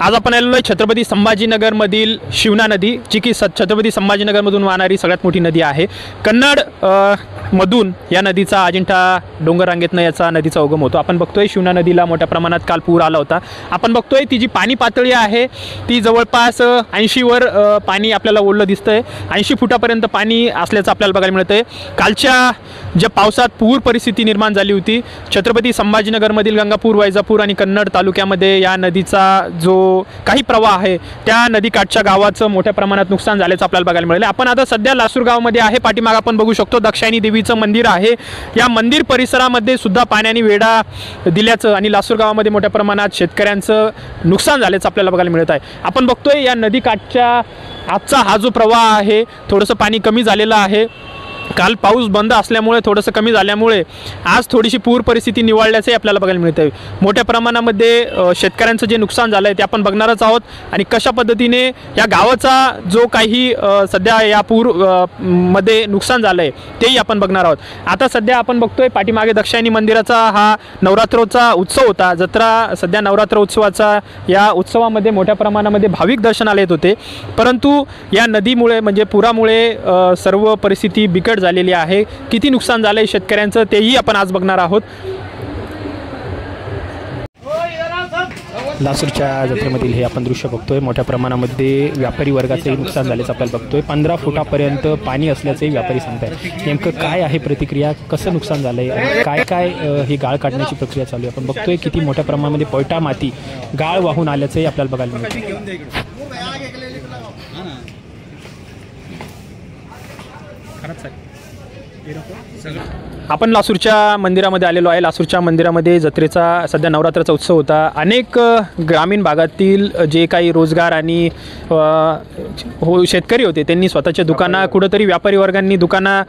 आज आपण आलेलो आहे छत्रपती संभाजीनगरमधील शिवना नदी, जी की छत्रपती संभाजीनगरमधून वाहणारी सगळ्यात मोठी नदी आहे। कन्नड मधून या नदीचा अजिंठा डोंगर रांगेतनं याचा नदीचा उगम होतो। आपण बघतोय शिवना नदीला मोठ्या प्रमाणात काल पूर आला होता। आपण बघतोय ती जी पाणी पातळी आहे ती जवळपास 80 वर पाणी आपल्याला ओढलं दिसतंय। 80 फुटापर्यंत पाणी असल्याचं आपल्याला बघायला मिळतंय। कालच्या ज्या पावसात पूर परिस्थिती निर्माण झाली होती छत्रपती संभाजीनगरमधील गंगापूर, वैजापूर आणि कन्नड तालुक्यामध्ये या नदीचा जो काही प्रवाह आहे त्या नदीकाठच्या गावाचं मोठ्या प्रमाणात नुकसान झाल्याचं आपल्याला बघायला मिळालं। आपण आता सध्या लासूर गावामध्ये आहे। पाठीमागे आपण बघू शकतो दक्षायनी देवीचं मंदिर आहे। या मंदिर परिसरामध्ये सुद्धा पाण्याने वेढा दिल्याचं आणि लासूर गावामध्ये मोठ्या प्रमाणात शेतकऱ्यांचं नुकसान झाल्याचं आपल्याला बघायला मिळत आहे। आपण बघतोय या नदीकाठच्या आजचा हा जो प्रवाह आहे थोडंसं पाणी कमी झालेलं आहे। काल पाऊस बंद असल्यामुळे थोडंसं कमी झाल्यामुळे आज थोडीशी पूर परिस्थिती निवळल्याचे आपल्याला बघायला मिळत आहे। मोठ्या प्रमाणामध्ये शेतकऱ्यांचं जे नुकसान झालं आहे ते आपण बघणारच आहोत आणि कशा पद्धतीने या गावाचा जो काही सध्या या पूर मध्ये नुकसान झालं आहे तेही आपण बघणार आहोत। आता सध्या आपण बघतोय पाठीमागे दक्षायनी मंदिराचा हा नवरात्रोत्सवचा उत्सव होता। जत्रा सध्या नवरात्र उत्सवाचा या उत्सवामध्ये मोठ्या प्रमाणामध्ये भाविक दर्शनाला येत होते, परंतु या नदीमुळे म्हणजे पुरामुळे सर्व परिस्थिती बिकट झालेली आहे। किती नुकसान झालंय शेतकऱ्यांचं तेही आपण आज बघणार आहोत। लासूरच्या जत्रेमधील हे आपण दृश्य बघतोय। मोठ्या प्रमाणामध्ये व्यापारी वर्गाचंही नुकसान झाल्याचं आपल्याला बघतोय। 15 फुटापर्यंत पाणी असल्याचंही व्यापारी सांगतायत। नेमकं काय आहे प्रतिक्रिया, कसं नुकसान झालंय आणि काय काय ही गाळ काढण्याची प्रक्रिया चालू आहे आपण बघतोय। किती मोठ्या प्रमाणामध्ये पैठा माती गाळ वाहून आल्याचंही आपल्याला बघायला मिळतं। आपण लासूरच्या मंदिरामध्ये आलेलो आहे। लासूरच्या मंदिरामध्ये जत्रेचा सध्या नवरात्राचा उत्सव होता। अनेक ग्रामीण भागातील जे काही रोजगार आणि शेतकरी होते त्यांनी स्वतःच्या दुकानं कुठंतरी व्यापारी वर्गांनी दुकानं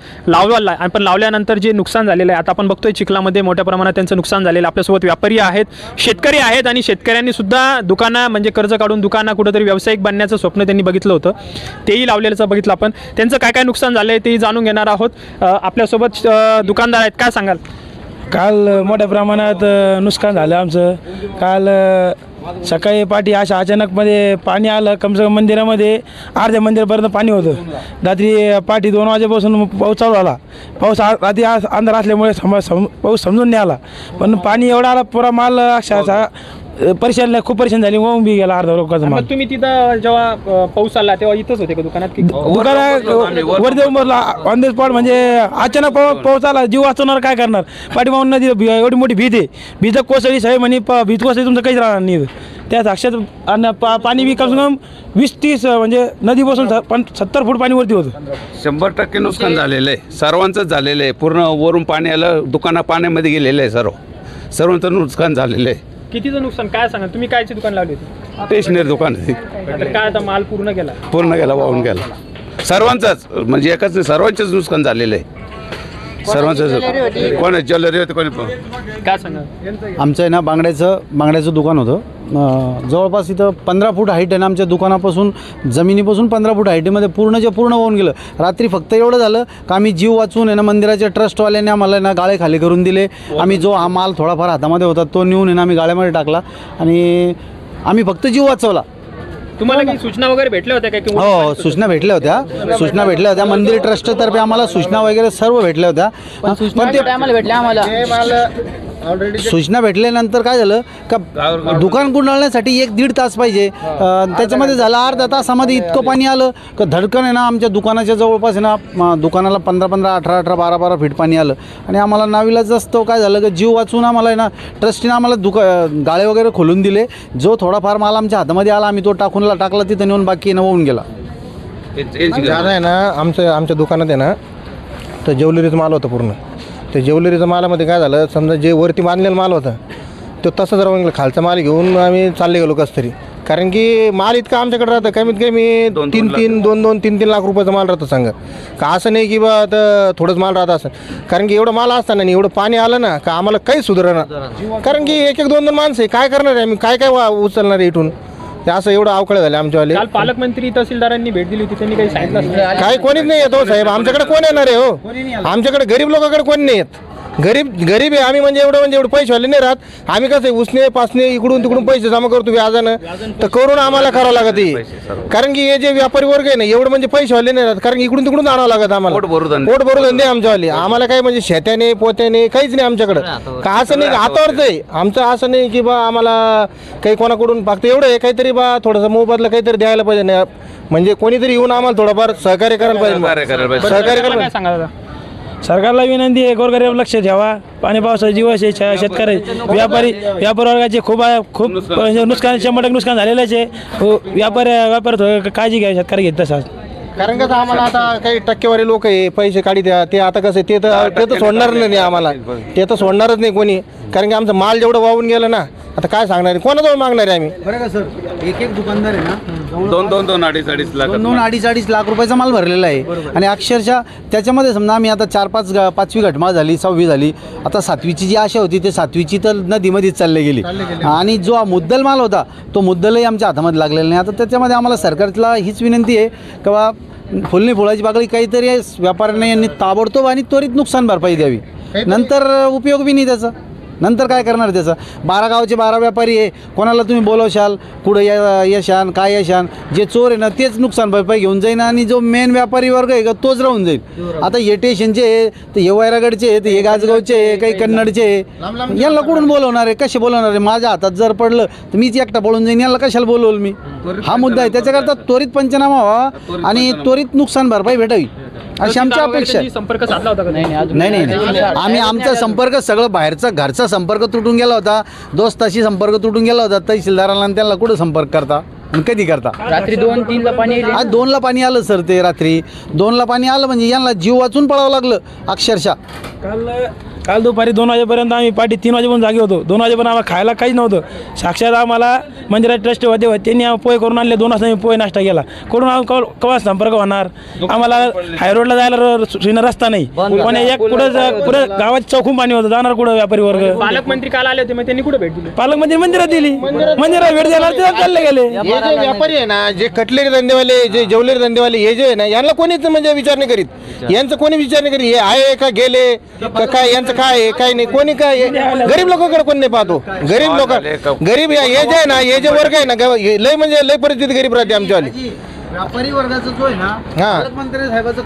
पण लावल्यानंतर जे नुकसान झालेलं आहे आता आपण बघतोय चिखलामध्ये मोठ्या प्रमाणात त्यांचं नुकसान झालेलं आहे। आपल्यासोबत व्यापारी आहेत, शेतकरी आहेत आणि शेतकऱ्यांनी सुद्धा दुकानं म्हणजे कर्ज काढून दुकानं कुठंतरी व्यावसायिक बनण्याचं स्वप्न त्यांनी बघितलं होतं, तेही लावलेलं बघितलं आपण। त्यांचं काय काय नुकसान झालं आहे तेही जाणून घेणार आहोत। आपल्यासोबत दुकानदार आहेत, काय सांगाल? काल मोठ्या प्रमाणात नुकसान झालं आमचं। काल सकाळी पाठी अशा अचानकमध्ये पाणी आलं, कमसे कम मंदिरामध्ये अर्ध्या मंदिरापर्यंत पाणी होतं। रात्री पाठी 2 वाजेपासून पाऊस चालू झाला। पाऊस रात्री अंधार असल्यामुळे पाऊस समजून नाही आला, पण पाणी एवढा आला पुरा माल अक्षरशः परेशान, खूप परेशान झाली, वाहून बी गेला अर्धा लोकांचा माल। तुम्ही तिथं जेव्हा पाऊस आला तेव्हा इथंच होते का दुकानात की दुकानात वरती उमरला ऑन द स्पॉट? म्हणजे अचानक पाऊस आला, जीव वाचवणार काय करणार? पाठीमागून नदी एवढी मोठी भीत आहे, भीत कोसळी साहेब म्हणे भीत कोसळी तुमचं काहीच राहणार नाही। त्या साक्षात आणि पाणी बी कम से कम 20-30 म्हणजे नदी बसून 70 फूट पाणी वरती होतं। 100% नुकसान झालेलं आहे, सर्वांचंच झालेलं आहे। पूर्ण वरून पाणी आलं, दुकानं पाण्यामध्ये गेलेलं आहे, सर्वांचं नुकसान झालेलं आहे। कितीचं नुकसान काय सांगा? तुम्ही कायची दुकान लावली होती? स्टेशनरी दुकान काय आता माल पूर्ण गेला वाहून गेला सर्वांचाच, म्हणजे एकाच सर्वांचंच नुकसान झालेलं आहे। सर्वांचं कोणी ज्वेलरी होती कोणी काय सांगा? आमचं आहे ना बांगड्याचं दुकान होतं। जवळपास इथं 15 फूट हाईट आहे ना आमच्या दुकानापासून, जमिनीपासून 15 फूट हाईटीमध्ये पूर्ण वाहून गेलं। रात्री फक्त एवढं झालं का आम्ही जीव वाचून आहे ना मंदिराच्या ट्रस्टवाल्याने आम्हाला ना गाळे खाली करून दिले। आम्ही जो हा माल थोडाफार हातामध्ये होता तो नेऊन आहे ना आम्ही गाळ्यामध्ये टाकला आणि आम्ही फक्त जीव वाचवला। तुम्हाला काही सूचना वगैरे भेटल्या होत्या काय? हो, सूचना भेटल्या होत्या मंदिर ट्रस्टतर्फे आम्हाला सूचना वगैरे सर्व भेटल्या होत्या, पण ते सूचना भेटल्यानंतर काय झालं का दुकान गुंडाळण्यासाठी 1-1.5 तास पाहिजे, त्याच्यामध्ये झाला अर्धा तासामध्ये इतकं पाणी आलं का धडकन आहे ना आमच्या दुकानाच्या जवळपास आहे ना दुकानाला 15-15, 18-18, 12-12 फीट पाणी आलं आणि आम्हाला नाविलाज असतो काय झालं की जीव वाचून आम्हाला आहे ना ट्रस्टीने आम्हाला गाळे वगैरे खोलून दिले। जो थोडाफार माल आमच्या हातामध्ये आला आम्ही तो टाकला तिथं नेऊन बाकी वाहून गेला। आहे ना आमच्या दुकानात आहे ना तर ज्वेलरीचं माल होतं पूर्ण। ते ज्वेलरीच्या मालामध्ये काय झालं, समजा जे वरती बांधलेला माल होता तो तसंच राहून गेला। खालचा माल घेऊन आम्ही चालले गेलो कसं तरी, कारण की माल इतका आमच्याकडे राहतं कमीत कमी 2-3 लाख रुपयाचा माल राहतो सांगा का, असं नाही की बा आता थोडंच माल राहत असं, कारण की एवढं माल असताना नाही एवढं पाणी आलं ना का आम्हाला काही सुधारणार, कारण की 1-2 माणसं आहे, काय करणार आहे आम्ही, काय उचलणार आहे इथून? असं एवढं अवकळ झालं आमच्यावाले। काल पालकमंत्री तहसीलदारांनी भेट दिली होती, त्यांनी काही सांगितलं? काय कोणीच नाही येतो साहेब, आमच्याकडे कोण येणार आहे? हो, आमच्याकडे गरीब लोकांकडे कोणी नाही येत, गरीब आहे आम्ही, म्हणजे एवढे पैसेवाले नाही राहत आम्ही. कसं आहे उसने पासने इकडून तिकडून पैसे जमा करतो व्याजानं, तर करून आम्हाला करावं लागत आहे. कारण की हे जे व्यापारी वर्ग आहे ना एवढं म्हणजे पैसेवाले नाही राहत, कारण की इकडून तिकडून आणावं लागत आम्हाला. पोट भरू धंदे आमच्यावाले. आम्हाला काय म्हणजे शेत्याने पोत्याने काहीच नाही आमच्याकडं. का असं नाही हातावरच आहे आमचं, असं नाही की बा आम्हाला काही कोणाकडून फक्त एवढं आहे काहीतरी बा थोडंसं मोबदला काहीतरी द्यायला पाहिजे नाही, म्हणजे कोणीतरी येऊन आम्हाला थोडंफार सहकार्य करायला पाहिजे. सहकार्य करायला काय सांगा दादा? सरकारला विनंती आहे, गोरगरीब लक्ष ठेवा. पाणी पावसाचे दिवस आहे, शेतकरी व्यापारी वर्गाचे खूप म्हणजे नुकसान 100% नुकसान झालेलंच आहे. व्यापार काळजी घ्या, शेतकरी घेत तसाच. कारण कसं आम्हाला आता काही टक्केवारी लोक आहे पैसे काढी द्या, ते आता कसं ते तर सोडणार नाही आम्हाला, ते तर सोडणारच नाही कोणी. कारण की आमचा माल जेवढं वाहून गेलं ना, आता काय सांगणार आहे, कोणाजवळ मागणार आहे आम्ही? बरं का सर, एक दुकानदार आहे ना, दोन अडीच लाख 2-2.5 लाख रुपयाचा माल भरलेला आहे. आणि अक्षरशः त्याच्यामध्ये समजा आम्ही आता 4-5वी घटमाळ झाली, 6वी झाली, आता 7वीची जी आशा होती ते 7वीची तर नदीमध्येच चालले गेली. आणि जो मुद्दल माल होता तो मुद्दलही आमच्या हातामध्ये लागलेला नाही. आता त्याच्यामध्ये आम्हाला सरकारला हीच विनंती आहे की बा फुलणी फुलाची बागळी काहीतरी व्यापाऱ्यांनी यांनी ताबडतोब आणि त्वरित नुकसान भरपाई द्यावी. नंतर उपयोग बी नाही त्याचा, नंतर काय करणार त्याचं? 12 गावचे 12 व्यापारी आहे, कोणाला तुम्ही बोलवशाल, कुठं यशान काय यशान, जे चोर आहे ना तेच नुकसान भरपाई घेऊन जाईन आणि जो मेन व्यापारी वर्ग आहे का तोच राहून जाईल. आता हे स्टेशनचे आहे, तर हे वैरागडचे आहे, तर हे गाजगावचे आहे, काही कन्नडचे आहे, यांना कुठून बोलवणार आहे, कसे बोलवणार आहे? माझ्या हातात जर पडलं तर मीच एकटा पळून जाईन, यांना कशाला बोलवलं मी? हा मुद्दा आहे. त्याच्याकरता त्वरित पंचनामा व्हावा आणि त्वरित नुकसान भरपाई भेटावी अशी आमची अपेक्षा आहे. संपर्क साधला होता का? नाही, आम्ही आमचा संपर्क सगळं बाहेरचा घरचा संपर्क तुटून गेला होता, दोस्ताशी संपर्क तुटून गेला होता. तहसीलदारांना आणि त्यांना कुठं संपर्क करता आणि कधी करता? रात्री 2-3ला पाणी आज 2ला पाणी आलं सर, ते रात्री 2ला पाणी आलं म्हणजे यांना जीव वाचून पळावं लागलं अक्षरशः. काल दुपारी 2 वाजेपर्यंत आम्ही 3 वाजेपर्यंत जागे होतो. 2 वाजेपर्यंत आम्हाला खायला काहीच नव्हतं. साक्षात आम्हाला मंदिरात ट्रस्ट होते, त्यांनी पोहे करून आणले. 2 वाजता आम्ही पोहे नाश्ता केला. करून केव्हा संपर्क होणार? आम्हाला हायरोडला जायला रस्ता नाही, पण एक पुढे गावात चौकून पाणी होतं, जाणार कुठं व्यापारी वर्ग? पालकमंत्री काल आले होते, मग त्यांनी कुठे भेट दिली? पालकमंत्री मंदिरात दिली, मंदिरात भेट देणार ते चालले गेले. हे जे व्यापारी आहे ना, जे कटलेरी धंदेवाले, जे जेवलेरी धंदेवाले, हे जे आहे ना, यांना कोणीच म्हणजे विचार नाही करीत. यांचं कोणी विचार नाही करीत, हे आहे का गेले का काय, यांचं काय आहे काय नाही, कोणी काय. गरीब लोकांकडे कोणी नाही पाहतो. गरीब लोक, गरीब हे जे आहे ना, हे जे वर्ग आहे ना, लय म्हणजे लय परिस्थिती गरीब राहते आमच्यावाली. व्यापारी वर्गाचं जो आहे ना, पालकमंत्री साहेबाचं